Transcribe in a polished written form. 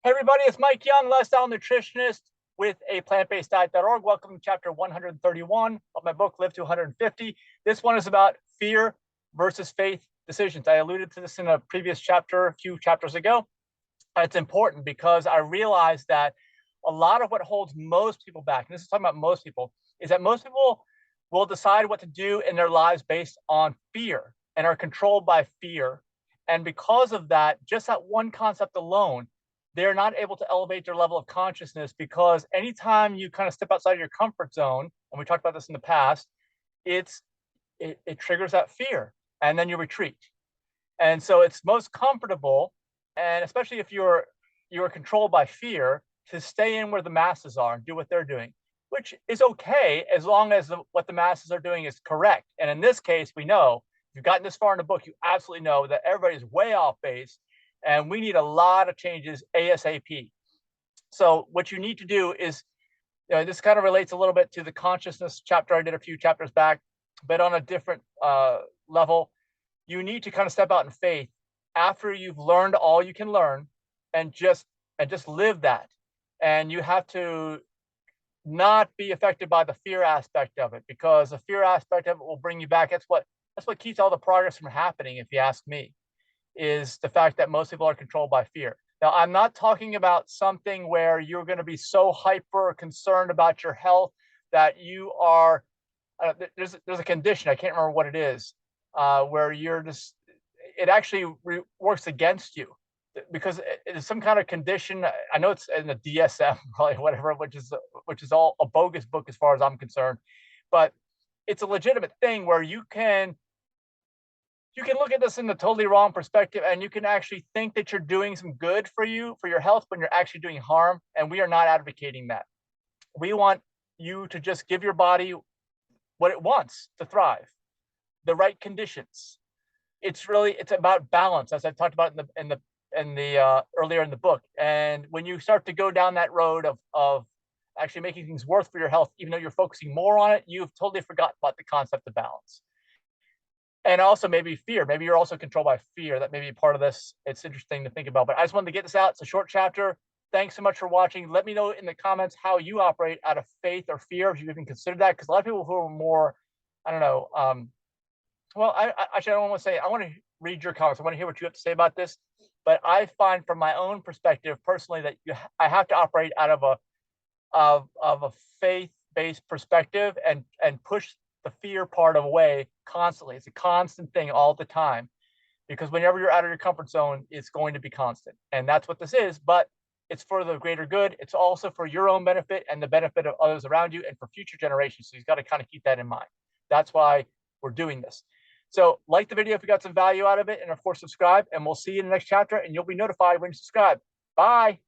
Hey everybody, it's Mike Young, lifestyle nutritionist with aPlantBasedDiet.org. Welcome to chapter 131 of my book, Live to 150. This one is about fear versus faith decisions. I alluded to this in a previous chapter, a few chapters ago. It's important because I realized that a lot of what holds most people back, and this is talking about most people, is that most people will decide what to do in their lives based on fear and are controlled by fear. And because of that, just that one concept alone, they're not able to elevate their level of consciousness because anytime you kind of step outside of your comfort zone, and we talked about this in the past, it triggers that fear and then you retreat. And so it's most comfortable, and especially if you're controlled by fear, to stay in where the masses are and do what they're doing, which is okay as long as what the masses are doing is correct. And in this case, we know, if you've gotten this far in the book, you absolutely know that everybody's way off base and we need a lot of changes ASAP. So what you need to do is, this kind of relates a little bit to the consciousness chapter I did a few chapters back, but on a different level. You need to kind of step out in faith after you've learned all you can learn, and just live that. And you have to not be affected by the fear aspect of it, because the fear aspect of it will bring you back. That's what keeps all the progress from happening, if you ask me, is the fact that most people are controlled by fear. Now, I'm not talking about something where you're going to be so hyper concerned about your health that you are there's a condition, I can't remember what it is, where you're just, it actually works against you because it is some kind of condition. I know it's in the DSM, probably, whatever, which is all a bogus book as far as I'm concerned, but it's a legitimate thing where you can look at this in the totally wrong perspective, and you can actually think that you're doing some good for you, for your health, when you're actually doing harm. And we are not advocating that. We want you to just give your body what it wants to thrive, the right conditions. It's about balance, as I talked about in the earlier in the book. And when you start to go down that road of actually making things worth for your health, even though you're focusing more on it, you've totally forgotten about the concept of balance. And also maybe fear. Maybe you're also controlled by fear. That may be part of this. It's interesting to think about. But I just wanted to get this out. It's a short chapter. Thanks so much for watching. Let me know in the comments how you operate out of faith or fear, if you've even considered that. Because a lot of people who are more, I don't know. Well, actually, I don't want to say. I want to read your comments. I want to hear what you have to say about this. But I find, from my own perspective, personally, that I have to operate out of a faith-based perspective and push the fear part away constantly. It's a constant thing all the time, because whenever you're out of your comfort zone, it's going to be constant. And that's what this is, but it's for the greater good. It's also for your own benefit and the benefit of others around you and for future generations. So you've got to kind of keep that in mind. That's why we're doing this. So like the video if you got some value out of it, and of course subscribe, and we'll see you in the next chapter, and you'll be notified when you subscribe. Bye.